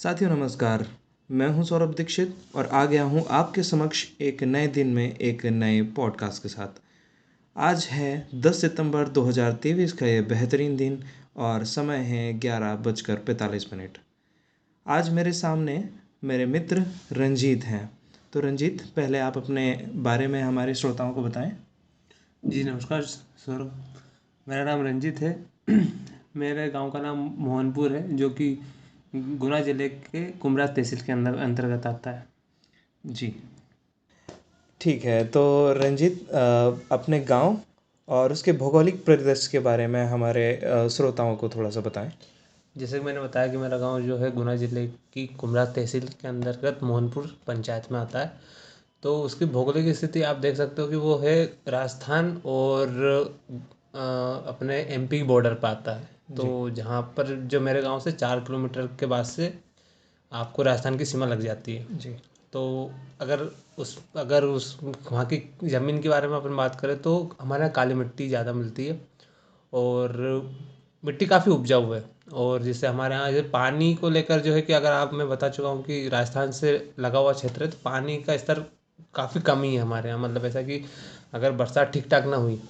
साथियों नमस्कार। मैं हूं सौरभ दीक्षित और आ गया हूं आपके समक्ष एक नए दिन में एक नए पॉडकास्ट के साथ। आज है 10 सितंबर 2023 का ये बेहतरीन दिन और समय है 11:45। आज मेरे सामने मेरे मित्र रंजीत हैं। तो रंजीत, पहले आप अपने बारे में हमारे श्रोताओं को बताएं। जी नमस्कार सौरभ। मेरा नाम रंजित है। मेरे गांव का नाम मोहनपुर है, जो कि गुना जिले के कुमरा तहसील के अंतर्गत आता है। जी ठीक है। तो रंजीत, अपने गांव और उसके भौगोलिक परिदृश्य के बारे में हमारे श्रोताओं को थोड़ा सा बताएं। जैसे कि मैंने बताया कि मेरा गांव जो है गुना जिले की कुमरा तहसील के अंतर्गत मोहनपुर पंचायत में आता है। तो उसकी भौगोलिक स्थिति आप देख सकते हो कि वो है राजस्थान और अपने एमपी की बॉर्डर पर आता है। तो जी जहाँ पर जो मेरे गांव से 4 किलोमीटर के बाद से आपको राजस्थान की सीमा लग जाती है। जी तो अगर उस वहाँ की ज़मीन के बारे में अपन बात करें तो हमारे यहाँ काली मिट्टी ज़्यादा मिलती है और मिट्टी काफ़ी उपजाऊ है। और जैसे हमारे यहाँ जैसे पानी को लेकर जो है कि अगर आप मैं बता चुका हूँ कि राजस्थान से लगा हुआ क्षेत्र है, तो पानी का स्तर काफ़ी कम ही है हमारे यहाँ। मतलब ऐसा कि अगर बरसात ठीक ठाक ना हुई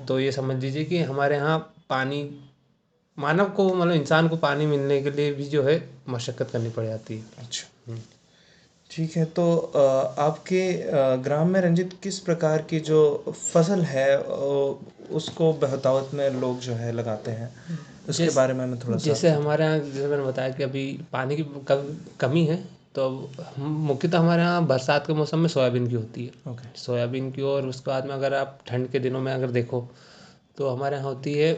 तो ये समझ लीजिए कि हमारे यहाँ पानी मानव को मतलब इंसान को पानी मिलने के लिए भी जो है मशक्क़त करनी पड़ जाती है। अच्छा, हम्म। ठीक है। तो आपके ग्राम में रंजित किस प्रकार की जो फसल है उसको बहतावत में लोग जो है लगाते हैं, उसके जैस बारे में हमें थोड़ा सा जैसे बताएं। हमारे यहाँ जैसे मैंने बताया कि अभी पानी की कमी है। तो अब मुख्यतः हमारे यहाँ बरसात के मौसम में सोयाबीन की होती है। ओके। सोयाबीन की, और उसके बाद में अगर आप ठंड के दिनों में अगर देखो तो हमारे यहाँ होती है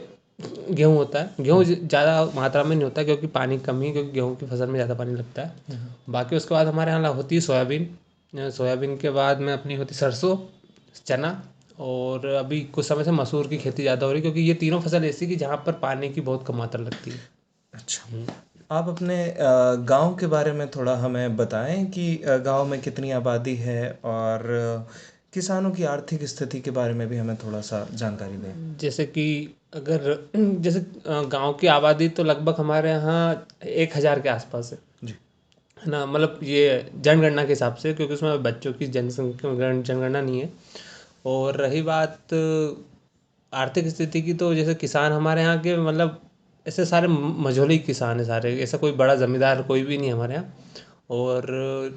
गेहूँ होता है। गेहूँ ज़्यादा मात्रा में नहीं होता क्योंकि पानी कम ही, क्योंकि गेहूँ की फसल में ज़्यादा पानी लगता है। बाकी उसके बाद हमारे यहाँ होती है सोयाबीन। सोयाबीन के बाद में अपनी होती सरसों, चना, और अभी कुछ समय से मसूर की खेती ज़्यादा हो रही है, क्योंकि ये तीनों फसल ऐसी कि जहाँ पर पानी की बहुत कम मात्रा लगती है। अच्छा, हम्म। आप अपने गांव के बारे में थोड़ा हमें बताएं कि गांव में कितनी आबादी है और किसानों की आर्थिक स्थिति के बारे में भी हमें थोड़ा सा जानकारी दें। जैसे कि अगर जैसे गांव की आबादी तो लगभग हमारे यहाँ 1,000 के आसपास जी है ना। मतलब ये जनगणना के हिसाब से, क्योंकि उसमें बच्चों की जनसंख्या जनगणना नहीं है। और रही बात आर्थिक स्थिति की, तो जैसे किसान हमारे यहाँ के मतलब ऐसे सारे मझोले ही किसान है सारे, ऐसा कोई बड़ा जमींदार कोई भी नहीं है हमारे यहाँ। और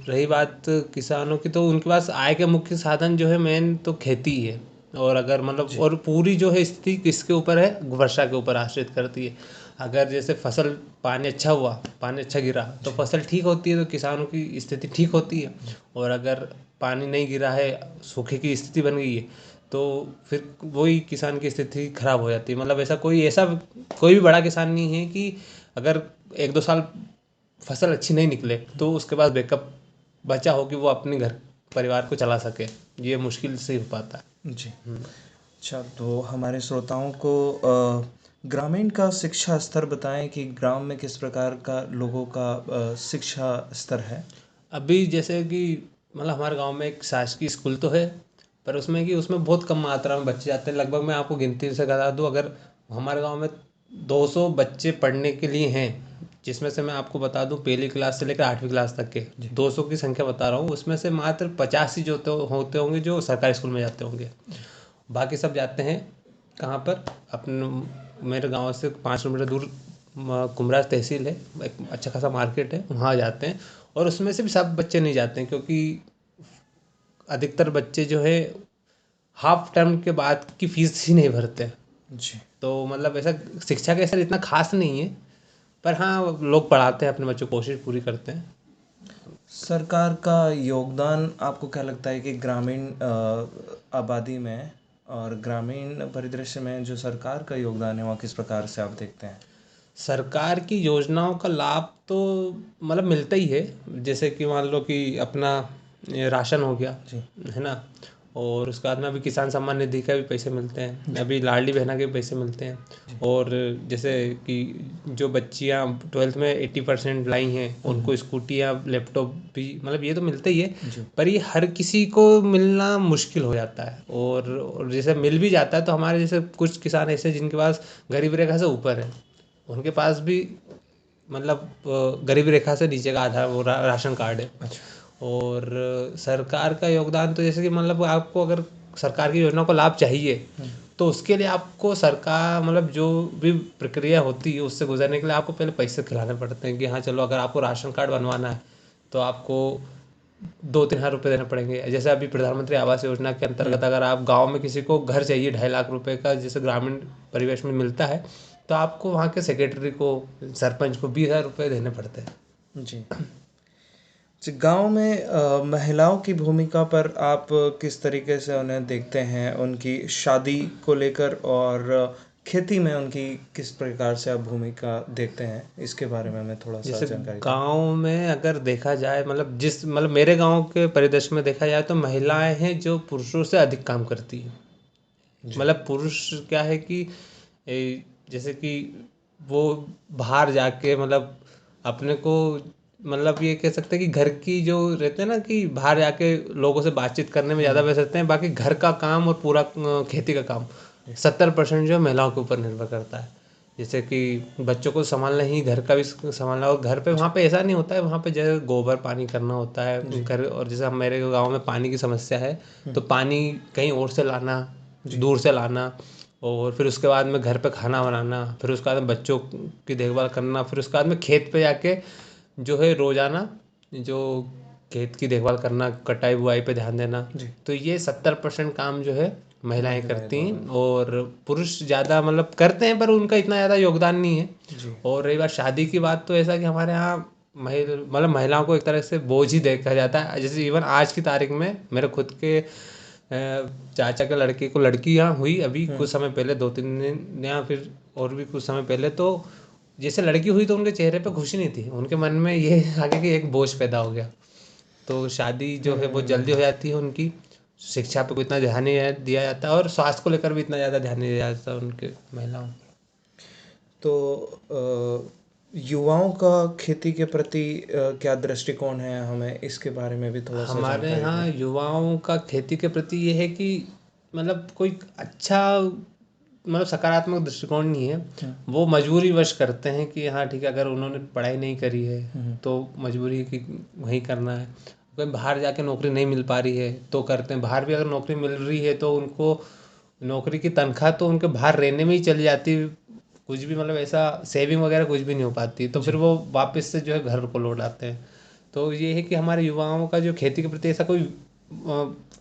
रही बात किसानों की, तो उनके पास आय के मुख्य साधन जो है मेन तो खेती ही है। और अगर मतलब जी और पूरी जो है स्थिति किसके ऊपर है, वर्षा के ऊपर आश्रित करती है। अगर जैसे फसल पानी अच्छा हुआ, पानी अच्छा गिरा तो जी फसल ठीक होती है, तो किसानों की स्थिति ठीक होती है। और अगर पानी नहीं गिरा है, सूखे की स्थिति बन गई है, तो फिर वही किसान की स्थिति खराब हो जाती है। मतलब ऐसा कोई भी बड़ा किसान नहीं है कि अगर 1-2 साल फसल अच्छी नहीं निकले तो उसके पास बैकअप बचा हो कि वो अपने घर परिवार को चला सके। ये मुश्किल से हो पाता है। जी। अच्छा, तो हमारे श्रोताओं को ग्रामीण का शिक्षा स्तर बताएं कि ग्राम में किस प्रकार का लोगों का शिक्षा स्तर है। अभी जैसे कि मतलब हमारे गांव में एक शासकीय स्कूल तो है, पर उसमें बहुत कम मात्रा में बच्चे जाते हैं। लगभग मैं आपको गिनती से बता दूं, अगर हमारे गांव में 200 बच्चे पढ़ने के लिए हैं, जिसमें से मैं आपको बता दूं पहली क्लास से लेकर 8वीं क्लास तक के जी 200 की संख्या बता रहा हूँ, उसमें से मात्र 50 ही जो तो होते होंगे जो सरकारी स्कूल में जाते होंगे। बाकी सब जाते हैं कहाँ पर, अपने मेरे गांव से 5 किलोमीटर दूर कुमरा तहसील है, एक अच्छा खासा मार्केट है, वहाँ जाते हैं। और उसमें से भी सब बच्चे नहीं जाते हैं, क्योंकि अधिकतर बच्चे जो है हाफ टर्म के बाद की फीस ही नहीं भरते हैं। जी। तो मतलब ऐसा शिक्षा का असर इतना खास नहीं है, पर हाँ लोग पढ़ाते हैं अपने बच्चों को, कोशिश पूरी करते हैं। सरकार का योगदान आपको क्या लगता है कि ग्रामीण आबादी में और ग्रामीण परिदृश्य में जो सरकार का योगदान है वह किस प्रकार से आप देखते हैं। सरकार की योजनाओं का लाभ तो मतलब मिलता ही है। जैसे कि मान लो कि अपना ये राशन हो गया, जी है ना। और उसके बाद में अभी किसान सम्मान निधि का भी पैसे मिलते हैं, जी अभी लाडली बहना के भी पैसे मिलते हैं। जी और जैसे कि जो बच्चियां 12th में 80% लाई हैं उनको स्कूटी या लैपटॉप भी मतलब ये तो मिलता ही है। जी पर ये हर किसी को मिलना मुश्किल हो जाता है। और जैसे मिल भी जाता है तो हमारे जैसे कुछ किसान ऐसे जिनके पास गरीब रेखा से ऊपर है, उनके पास भी मतलब गरीबी रेखा से नीचे का आधार वो राशन कार्ड है। अच्छा। और सरकार का योगदान तो जैसे कि मतलब आपको अगर सरकार की योजना को लाभ चाहिए तो उसके लिए आपको सरकार मतलब जो भी प्रक्रिया होती है उससे गुजरने के लिए आपको पहले पैसे खिलाने पड़ते हैं कि हाँ चलो अगर आपको राशन कार्ड बनवाना है तो आपको 2-3 हज़ार रुपये देने पड़ेंगे। जैसे अभी प्रधानमंत्री आवास योजना के अंतर्गत अगर आप गांव में किसी को घर चाहिए 2.5 लाख रुपए का जैसे ग्रामीण परिवेश में मिलता है तो आपको वहाँ के सेक्रेटरी को सरपंच को 20,000 रुपये देने पड़ते हैं। जी जी। गांव में महिलाओं की भूमिका पर आप किस तरीके से उन्हें देखते हैं, उनकी शादी को लेकर, और खेती में उनकी किस प्रकार से आप भूमिका देखते हैं, इसके बारे में हमें थोड़ा सा जैसे जानकारी दें। गांव में अगर देखा जाए मतलब मेरे गांव के परिदृश्य में देखा जाए तो महिलाएं हैं जो पुरुषों से अधिक काम करती हैं। जी मतलब पुरुष क्या है कि जैसे कि वो बाहर जाके मतलब अपने को मतलब ये कह सकते हैं कि घर की जो रहते हैं ना कि बाहर जाके लोगों से बातचीत करने में ज़्यादा व्यस्त रहते हैं। बाकी घर का काम और पूरा खेती का काम 70% जो है महिलाओं के ऊपर निर्भर करता है। जैसे कि बच्चों को संभालना ही घर का भी संभालना और घर पे वहाँ पे ऐसा नहीं होता है। वहाँ पे जैसे गोबर पानी करना होता है घर और जैसे मेरे गांव में पानी की समस्या है तो पानी कहीं और से लाना दूर से लाना और फिर उसके बाद में घर पे खाना बनाना फिर उसके बाद में बच्चों की देखभाल करना फिर उसके बाद में खेत पे जाके जो है रोजाना जो खेत की देखभाल करना कटाई बुआई पे ध्यान देना। जी तो ये 70% काम जो है महिलाएं महिलाएं करती हैं द्वारा। और पुरुष ज़्यादा मतलब करते हैं पर उनका इतना ज़्यादा योगदान नहीं है। जी और रही बात शादी की बात तो ऐसा कि हमारे यहाँ मतलब महिलाओं को एक तरह से बोझ ही देखा जाता है। जैसे इवन आज की तारीख में मेरे खुद के चाचा के लड़के को लड़की यहाँ हुई अभी कुछ समय पहले 2-3 दिन या फिर और भी कुछ समय पहले। तो जैसे लड़की हुई तो उनके चेहरे पे खुशी नहीं थी उनके मन में ये आगे कि एक बोझ पैदा हो गया। तो शादी जो है बहुत जल्दी हो जाती है उनकी शिक्षा पे कोई इतना ध्यान नहीं दिया जाता और स्वास्थ्य को लेकर भी इतना ज़्यादा ध्यान नहीं दिया जाता उनके महिलाओं। तो युवाओं का खेती के प्रति क्या दृष्टिकोण है, हमें इसके बारे में भी थोड़ा सा हमारे जानकारी यहाँ दें। युवाओं का खेती के प्रति ये है कि मतलब कोई अच्छा मतलब सकारात्मक दृष्टिकोण नहीं है। वो मजबूरीवश करते हैं कि हाँ ठीक है अगर उन्होंने पढ़ाई नहीं करी है तो मजबूरी है कि वही करना है। कोई बाहर जाके नौकरी नहीं मिल पा रही है तो करते हैं। बाहर भी अगर नौकरी मिल रही है तो उनको नौकरी की तनख्वाह तो उनके बाहर रहने में ही चली जाती है। कुछ भी मतलब ऐसा सेविंग वगैरह कुछ भी नहीं हो पाती तो फिर वो वापस से जो है घर को लौट आते हैं। तो ये है कि हमारे युवाओं का जो खेती के प्रति ऐसा कोई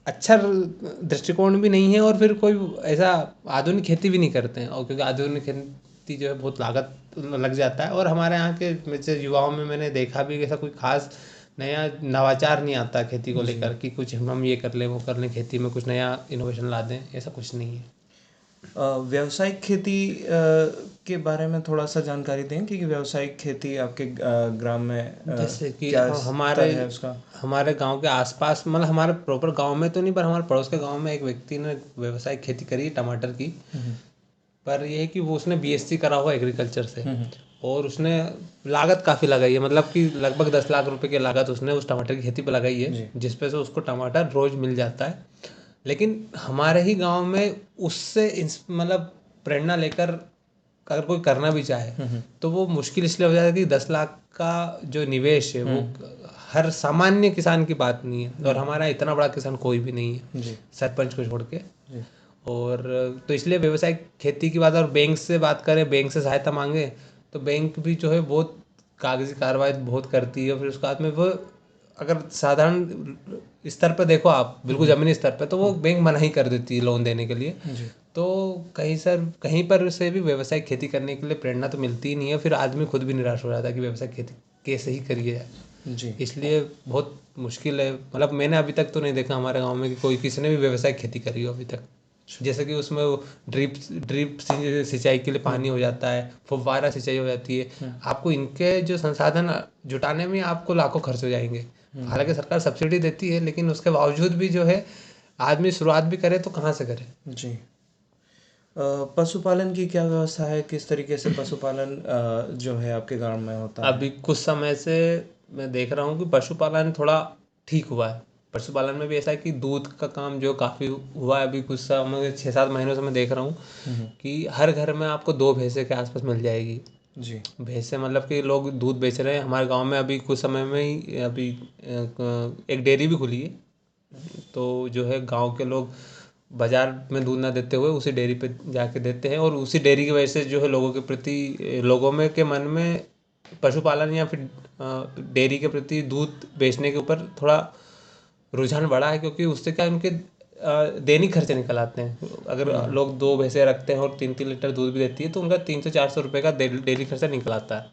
अच्छा दृष्टिकोण भी नहीं है और फिर कोई ऐसा आधुनिक खेती भी नहीं करते हैं। और क्योंकि आधुनिक खेती जो है बहुत लागत लग जाता है और हमारे यहाँ के जैसे युवाओं में मैंने देखा भी ऐसा कोई खास नया नवाचार नहीं आता खेती को लेकर कि कुछ हम ये कर लें वो कर लें खेती में कुछ नया इनोवेशन ला दें ऐसा कुछ नहीं है। व्यावसायिक खेती के बारे में थोड़ा सा जानकारी दें कि व्यावसायिक खेती आपके ग्राम में जैसे कि क्या हमारे स्तर है उसका। हमारे गांव के आसपास मतलब हमारे प्रॉपर गांव में तो नहीं पर हमारे पड़ोस के गांव में एक व्यक्ति ने व्यवसायिक खेती करी है टमाटर की। पर ये है कि वो उसने बीएससी करा हुआ एग्रीकल्चर से और उसने लागत काफ़ी लगाई है मतलब कि लगभग 10 लाख रुपए की लागत उसने उस टमाटर की खेती पर लगाई है जिस पे से उसको टमाटर रोज मिल जाता है। लेकिन हमारे ही गांव में उससे मतलब प्रेरणा लेकर अगर कोई करना भी चाहे तो वो मुश्किल इसलिए हो जाता है कि 10 लाख का जो निवेश है वो हर सामान्य किसान की बात नहीं है और हमारा इतना बड़ा किसान कोई भी नहीं है जी सरपंच को छोड़ के। और तो इसलिए व्यवसायिक खेती की बात और बैंक से बात करें बैंक से सहायता मांगे तो बैंक भी जो है बहुत कागजी कार्रवाई बहुत करती है। फिर उसके बाद में वो अगर साधारण स्तर पर देखो आप बिल्कुल ज़मीनी स्तर पर तो वो बैंक मना ही कर देती है लोन देने के लिए। जी तो कहीं पर से भी व्यवसायिक खेती करने के लिए प्रेरणा तो मिलती ही नहीं है। फिर आदमी खुद भी निराश हो जाता है कि व्यवसायिक खेती कैसे ही करिए जाए। जी इसलिए बहुत मुश्किल है मतलब मैंने अभी तक तो नहीं देखा हमारे गांव में कि कोई किसी ने भी व्यवसायिक खेती करी हो अभी तक। जैसे कि उसमें वो ड्रिप सिंचाई के लिए पानी हो जाता है फुव्वारा सिंचाई हो जाती है। आपको इनके जो संसाधन जुटाने में आपको लाखों खर्च हो जाएंगे। हालांकि सरकार सब्सिडी देती है लेकिन उसके बावजूद भी जो है आदमी शुरुआत भी करे तो कहाँ से करे। जी। पशुपालन की क्या व्यवस्था है, किस तरीके से पशुपालन जो है आपके गांव में होता है। अभी कुछ समय से मैं देख रहा हूँ कि पशुपालन थोड़ा ठीक हुआ है। पशुपालन में भी ऐसा है कि दूध का काम जो काफ़ी हुआ है अभी कुछ समय 6-7 महीनों से मैं देख रहा हूँ कि हर घर में आपको 2 भैंसे के आसपास मिल जाएगी। जी। भैंसें मतलब कि लोग दूध बेच रहे हैं हमारे गांव में। अभी कुछ समय में ही अभी एक डेयरी भी खुली है। तो जो है गांव के लोग बाजार में दूध ना देते हुए उसी डेयरी पे जाके देते हैं, और उसी डेयरी की वजह से जो है लोगों के प्रति, लोगों में के मन में पशुपालन या फिर डेयरी के प्रति दूध बेचने के ऊपर थोड़ा रुझान बढ़ा है, क्योंकि उससे क्या है, उनके दैनिक खर्चे निकल आते हैं। अगर लोग 2 भैंसें रखते हैं और 3-3 लीटर दूध भी देती है तो उनका 300-400 रुपये का डेली खर्चा निकल आता है।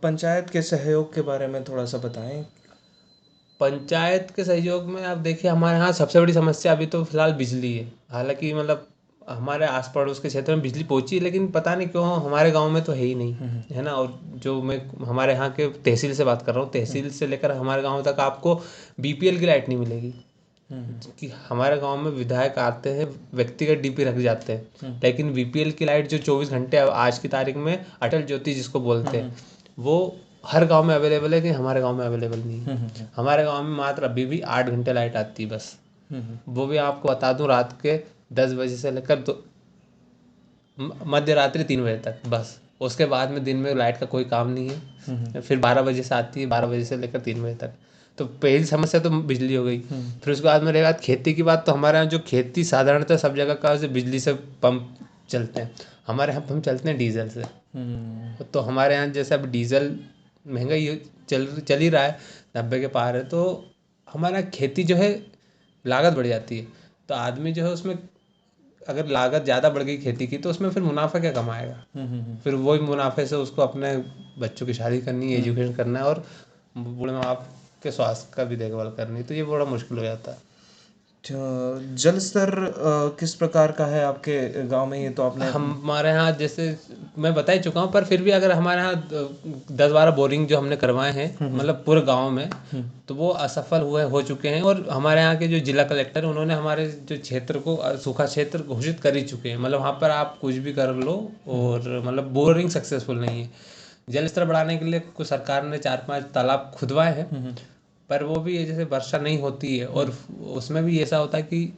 पंचायत के सहयोग के बारे में थोड़ा सा बताएं। पंचायत के सहयोग में आप देखिए, हमारे यहाँ सबसे बड़ी समस्या अभी तो फिलहाल बिजली है। हालांकि मतलब हमारे आस पड़ोस के क्षेत्र में बिजली पहुंची है, लेकिन पता नहीं क्यों हमारे गांव में तो है ही नहीं, है ना। और जो मैं हमारे यहाँ के तहसील से बात कर रहा हूँ, तहसील से लेकर हमारे गांव तक आपको बीपीएल की लाइट नहीं मिलेगी। कि हमारे गांव में विधायक आते हैं, व्यक्तिगत डीपी रख जाते हैं, लेकिन बीपीएल की लाइट जो 24 घंटे आज की तारीख में अटल ज्योति जिसको बोलते हैं, वो हर गांव में अवेलेबल है, कि हमारे गांव में अवेलेबल नहीं है। हमारे गांव में मात्र अभी भी 8 घंटे लाइट आती है बस। वो भी आपको बता दूं, रात के 10 बजे से लेकर मध्य रात्रि 3 बजे तक बस। उसके बाद में दिन में लाइट का कोई काम नहीं है। फिर 12 बजे से आती है, 12 बजे से लेकर 3 बजे तक। तो पहली समस्या तो बिजली हो गई। फिर उसके बाद में रही बात खेती की बात, तो हमारे यहाँ जो खेती साधारणतः सब जगह का से बिजली से पंप चलते हैं। हमारे यहाँ पंप चलते हैं डीजल से। तो हमारे यहाँ जैसे अब डीजल महंगाई चल ही रहा है, 90 के पार है, तो हमारे यहाँ खेती जो है लागत बढ़ जाती है। तो आदमी जो है उसमें, अगर लागत ज़्यादा बढ़ गई खेती की, तो उसमें फिर मुनाफा क्या कमाएगा। फिर वही मुनाफे से उसको अपने बच्चों की शादी करनी है, एजुकेशन करना है, और बूढ़े माँ बाप के स्वास्थ्य का भी देखभाल करनी है। तो ये बड़ा मुश्किल हो जाता है। जल स्तर किस प्रकार का है आपके गांव में? ये तो आपने हमारे यहाँ जैसे मैं बता ही चुका हूँ, पर फिर भी अगर हमारे यहाँ 10-12 बोरिंग जो हमने करवाए हैं मतलब पूरे गांव में, तो वो असफल हो चुके हैं। और हमारे यहाँ के जो जिला कलेक्टर है, उन्होंने हमारे जो क्षेत्र को सूखा क्षेत्र घोषित कर ही चुके हैं। मतलब वहाँ पर आप कुछ भी कर लो, और मतलब बोरिंग सक्सेसफुल नहीं है। जल स्तर बढ़ाने के लिए कुछ सरकार ने 4-5 तालाब खुदवाए हैं, पर वो भी जैसे वर्षा नहीं होती है, और उसमें भी ऐसा होता है कि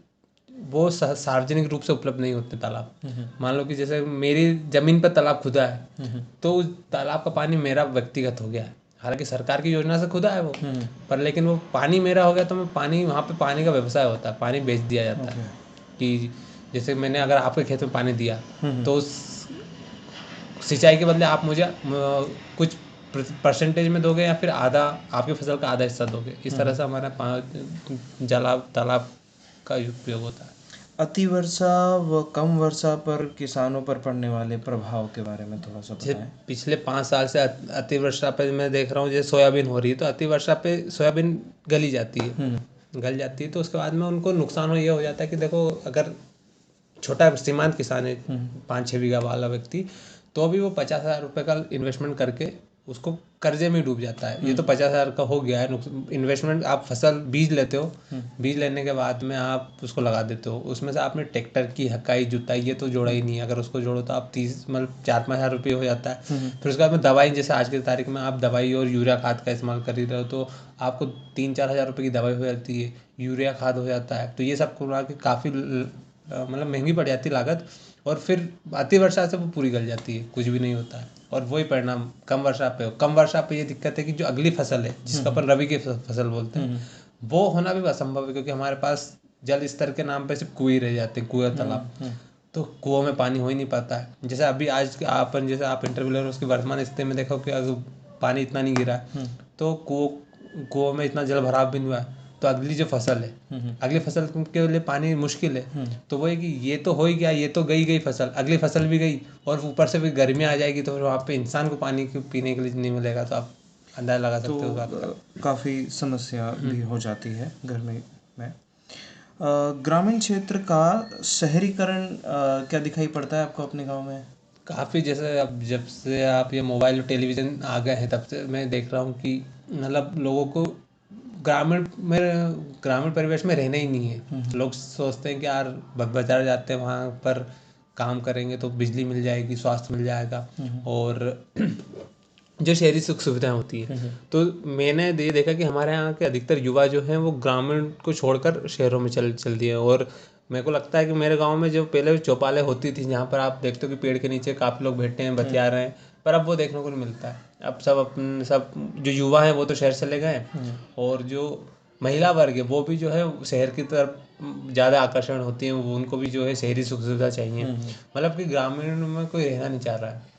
वो सार्वजनिक रूप से उपलब्ध नहीं होते तालाब। मान लो कि जैसे मेरी जमीन पर तालाब खुदा है, तो उस तालाब का पानी मेरा व्यक्तिगत हो गया है। हालांकि सरकार की योजना से खुदा है वो, पर लेकिन वो पानी मेरा हो गया, तो मैं पानी, वहाँ पे पानी का व्यवसाय होता है, पानी बेच दिया जाता है। कि जैसे मैंने अगर आपके खेत में पानी दिया, तो उस सिंचाई के बदले आप मुझे कुछ परसेंटेज में दोगे, या फिर आधा, आपकी फसल का आधा हिस्सा दोगे। इस तरह से हमारा तालाब का उपयोग होता है। अति वर्षा व कम वर्षा पर किसानों पर पड़ने वाले प्रभाव के बारे में थोड़ा सा बताएं। पिछले 5 साल से अतिवर्षा पे मैं देख रहा हूँ, जैसे सोयाबीन हो रही है, तो अतिवर्षा पे सोयाबीन गली जाती है, गल जाती है। तो उसके बाद में उनको नुकसान ये हो जाता है कि देखो, अगर छोटा सीमांत किसान है, 5-6 बीघा वाला व्यक्ति, तो अभी वो 50,000 रुपये का इन्वेस्टमेंट करके उसको कर्जे में डूब जाता है। ये तो 50,000 का हो गया है इन्वेस्टमेंट। आप फसल बीज लेते हो, बीज लेने के बाद में आप उसको लगा देते हो, उसमें से आपने ट्रैक्टर की हकाई जुताई ये तो जोड़ा ही नहीं है। अगर उसको जोड़ो तो आप 30 मतलब 4-5 हज़ार रुपये हो जाता है। फिर उसके बाद में दवाई, जैसे आज की तारीख में आप दवाई और यूरिया खाद का इस्तेमाल कर ही रहे हो, तो आपको 3-4 हज़ार रुपये की दवाई हो जाती है, यूरिया खाद हो जाता है। तो ये सब मिला के काफ़ी मतलब महंगी पड़ जाती है लागत। और फिर अति वर्षा से वो पूरी गल जाती है, कुछ भी नहीं होता है। और वही परिणाम कम वर्षा पे हो। कम वर्षा पे ये दिक्कत है कि जो अगली फसल है, जिसको अपन रबी की फसल बोलते हैं, वो होना भी असंभव है, क्योंकि हमारे पास जल स्तर के नाम पे सिर्फ कुएं रह जाते हैं, कुएं तालाब। तो कुओं में पानी हो ही नहीं पाता है। जैसे अभी आज अपन, जैसे आप इंटरव्यू ले रहे हो, उसकी वर्तमान स्थिति में देखो कि अगर पानी इतना नहीं गिरा, तो कुओं में इतना जल भराव भी नहीं हुआ है, तो अगली जो फसल है, अगली फसल के लिए पानी मुश्किल है। तो वो है कि ये तो हो ही गया, ये तो गई फसल, अगली फसल भी गई, और ऊपर से भी गर्मी आ जाएगी, तो फिर वहाँ पे इंसान को पानी पीने के लिए नहीं मिलेगा। तो आप अंदाजा लगा सकते हो उस बात का। काफ़ी समस्या भी हो जाती है गर्मी में। ग्रामीण क्षेत्र का शहरीकरण क्या दिखाई पड़ता है आपको अपने गांव में? काफ़ी, जैसे अब जब से आप ये मोबाइल और टेलीविज़न आ गए हैं, तब से मैं देख रहा हूँ कि मतलब लोगों को ग्रामीण परिवेश में रहना ही नहीं है। लोग सोचते हैं कि यार बाजार जाते हैं, वहाँ पर काम करेंगे तो बिजली मिल जाएगी, स्वास्थ्य मिल जाएगा, और जो शहरी सुख सुविधाएं होती है। तो मैंने ये देखा कि हमारे यहाँ के अधिकतर युवा जो हैं वो ग्रामीण को छोड़कर शहरों में चल दिए, और मेरे को लगता है कि मेरे गांव में जो पहले चौपालें होती थी, जहाँ पर आप देखते हो कि पेड़ के नीचे काफ़ी लोग बैठे हैं, बतिया रहे हैं, पर अब वो देखने को नहीं मिलता है। अब सब जो युवा हैं वो तो शहर चले गए हैं, और जो महिला वर्ग है वो भी जो है शहर की तरफ ज़्यादा आकर्षण होती है, वो उनको भी जो है शहरी सुख सुविधा चाहिए, मतलब कि ग्रामीण में कोई रहना नहीं चाह रहा है।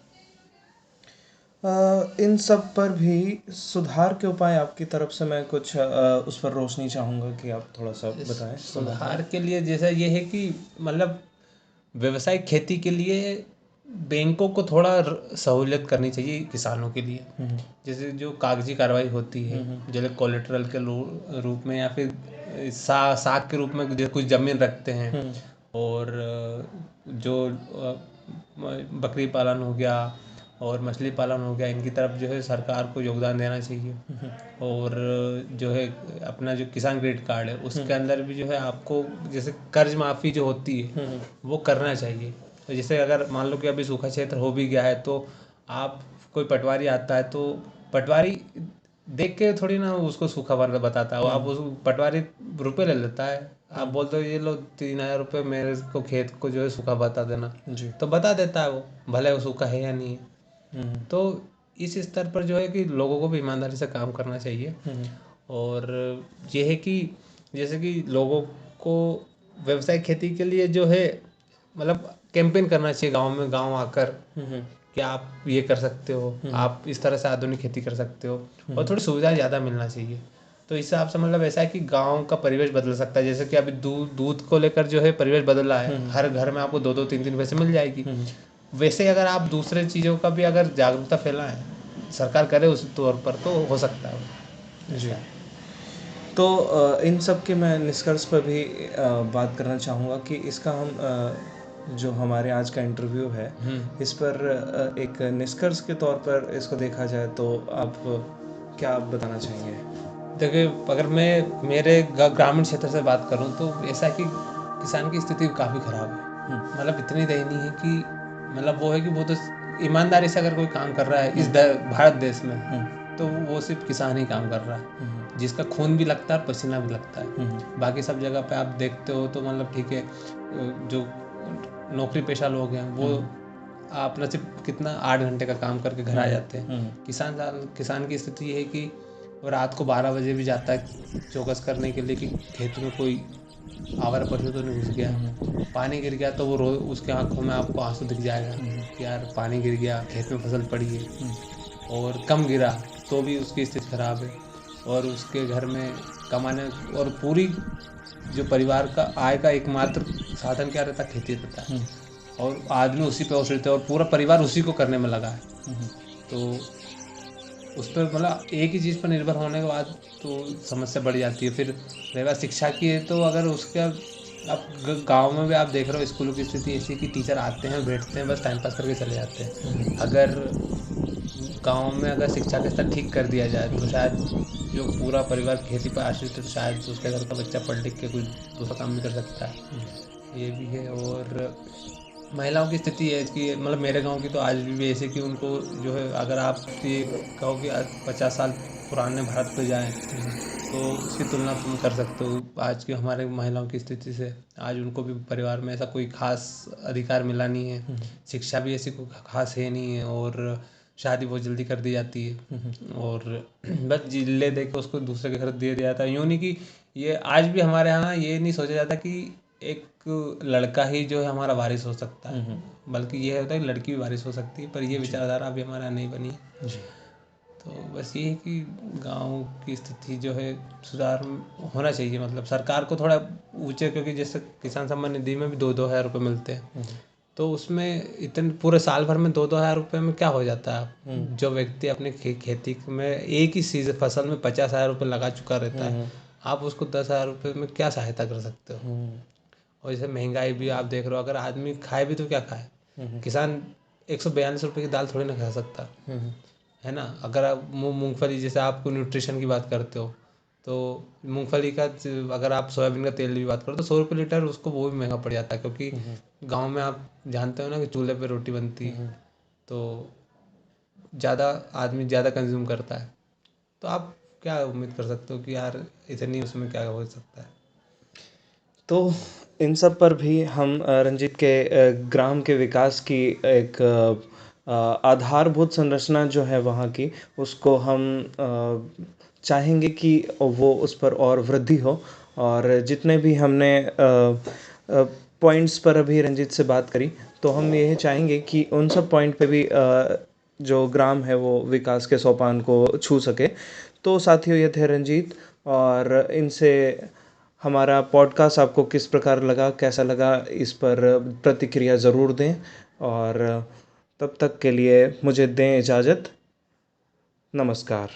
इन सब पर भी सुधार के उपाय आपकी तरफ से मैं कुछ उस पर रोशनी चाहूँगा कि आप थोड़ा सा बताएं। सुधार के लिए जैसा ये है कि मतलब व्यावसायिक खेती के लिए बैंकों को थोड़ा सहूलियत करनी चाहिए किसानों के लिए। जैसे जो कागजी कार्रवाई होती है, जैसे कोलेटरल के रूप में, या फिर साख के रूप में जो कुछ जमीन रखते हैं, और जो बकरी पालन हो गया और मछली पालन हो गया, इनकी तरफ जो है सरकार को योगदान देना चाहिए। और जो है अपना जो किसान क्रेडिट कार्ड है उसके अंदर भी जो है आपको जैसे कर्ज माफ़ी जो होती है वो करना चाहिए। तो जैसे अगर मान लो कि अभी सूखा क्षेत्र हो भी गया है, तो आप कोई पटवारी आता है तो पटवारी देख के थोड़ी ना उसको सूखा बताता है, आप उस पटवारी रुपए ले लेता है। आप बोलते हो ये लो 3,000 रुपये मेरे को खेत को जो है सूखा बता देना, तो बता देता है वो, भले वो सूखा है या नहीं है। तो इस स्तर पर जो है कि लोगों को भी ईमानदारी से काम करना चाहिए। और ये है कि जैसे कि लोगों को व्यवसायिक खेती के लिए जो है मतलब कैंपेन करना चाहिए गांव में, गांव आकर कि आप ये कर सकते हो, आप इस तरह से आधुनिक खेती कर सकते हो, और थोड़ी सुविधाएं ज़्यादा मिलना चाहिए। तो इस हिसाब से मतलब ऐसा है कि गांव का परिवेश बदल सकता है। जैसे कि अभी दूध को लेकर जो है परिवेश बदल रहा है, हर घर में आपको 2-2 3-3 पैसे मिल जाएगी। वैसे अगर आप दूसरे चीज़ों का भी अगर जागरूकता फैलाएं, सरकार करे उस तौर पर, तो हो सकता है। जी। तो इन सब के मैं निष्कर्ष पर भी बात करना चाहूँगा कि इसका हम जो हमारे आज का इंटरव्यू है इस पर एक निष्कर्ष के तौर पर इसको देखा जाए तो आप क्या बताना चाहेंगे? देखिए, अगर मैं मेरे ग्रामीण क्षेत्र से बात करूं तो ऐसा है कि किसान की स्थिति काफ़ी ख़राब है। मतलब इतनी दयनीय है कि मतलब वो है कि वो तो ईमानदारी से अगर कोई काम कर रहा है इस भारत देश में, तो वो सिर्फ किसान ही काम कर रहा है, जिसका खून भी लगता है और पसीना भी लगता है। बाकी सब जगह पे आप देखते हो तो मतलब ठीक है, जो नौकरी पेशा लोग हैं वो अपना सिर्फ कितना 8 घंटे का काम करके घर आ जाते हैं। किसान की स्थिति ये है कि वो रात को 12 बजे भी जाता है चौकस करने के लिए कि खेत में कोई आवारा पशु तो नहीं घुस गया। पानी गिर गया तो वो उसके आंखों में आपको आंसू दिख जाएगा कि यार पानी गिर गया, खेत में फसल पड़ी है। और कम गिरा तो भी उसकी स्थिति खराब है, और उसके घर में कमाने और पूरी जो परिवार का आय का एकमात्र साधन क्या रहता है, खेती रहता है, और आदमी उसी पे आश्रित है और पूरा परिवार उसी को करने में लगा है। तो उस पर मतलब एक ही चीज़ पर निर्भर होने के बाद तो समस्या बढ़ जाती है। फिर रही बात शिक्षा की है, तो अगर उसका आप गांव में भी आप देख रहे हो स्कूलों की स्थिति ऐसी कि टीचर आते हैं, बैठते हैं, बस टाइम पास करके चले जाते हैं। अगर गांव में अगर शिक्षा का स्तर ठीक कर दिया जाए तो शायद जो पूरा परिवार खेती पर आश्रित है, तो शायद उसके घर का बच्चा पढ़ लिख के कुछ दूसरा काम भी कर सकता है। ये भी है। और महिलाओं की स्थिति है कि मतलब मेरे गांव की तो आज भी ऐसे कि उनको जो है, अगर आप ये कहो कि 50 साल पुराने भारत पे जाएं तो उसकी तुलना तुम कर सकते हो आज की हमारे महिलाओं की स्थिति से। आज उनको भी परिवार में ऐसा कोई खास अधिकार मिला नहीं है, शिक्षा भी ऐसी कोई खास है नहीं है, और शादी बहुत जल्दी कर दी जाती है, और बस जिले दे के उसको दूसरे के घर दे दिया जाता है। यूँ नहीं कि ये आज भी हमारे यहाँ ये नहीं सोचा जाता कि एक लड़का ही जो है हमारा वारिस हो सकता है, बल्कि ये होता है कि लड़की भी वारिस हो सकती है, पर ये विचारधारा अभी हमारे यहाँ नहीं बनी। तो बस ये है कि गांव की स्थिति जो है सुधार होना चाहिए, मतलब सरकार को थोड़ा ऊंचे, क्योंकि जैसे किसान सम्मान निधि में भी 2-2 हज़ार रुपये मिलते हैं, तो उसमें इतने पूरे साल भर में 2-2 हज़ार रुपये में क्या हो जाता है। जो व्यक्ति अपने खेती में एक ही सीजन फसल में 50,000 रुपये लगा चुका रहता है, आप उसको 10,000 रुपये में क्या सहायता कर सकते हो। और जैसे महंगाई भी आप देख रहे हो, अगर आदमी खाए भी तो क्या खाए, किसान 142 रुपये की दाल थोड़ी ना खा सकता है ना। अगर आप मूंगफली, जैसे आपको न्यूट्रिशन की बात करते हो, तो मूंगफली का अगर आप सोयाबीन का तेल की बात करो तो 100 रुपये लीटर, उसको वो भी महंगा पड़ जाता है, क्योंकि गांव में आप जानते हो ना कि चूल्हे पे रोटी बनती है, तो ज़्यादा आदमी ज़्यादा कंज्यूम करता है। तो आप क्या उम्मीद कर सकते हो कि यार इतनी उसमें क्या हो सकता है। तो इन सब पर भी हम रंजीत के ग्राम के विकास की एक आधारभूत संरचना जो है वहाँ की, उसको हम चाहेंगे कि वो उस पर और वृद्धि हो। और जितने भी हमने पॉइंट्स पर अभी रंजीत से बात करी, तो हम यही चाहेंगे कि उन सब पॉइंट पे भी जो ग्राम है वो विकास के सोपान को छू सके। तो साथियों, ये थे रंजीत, और इनसे हमारा पॉडकास्ट आपको किस प्रकार लगा, कैसा लगा, इस पर प्रतिक्रिया ज़रूर दें। और तब तक के लिए मुझे दें इजाज़त। नमस्कार।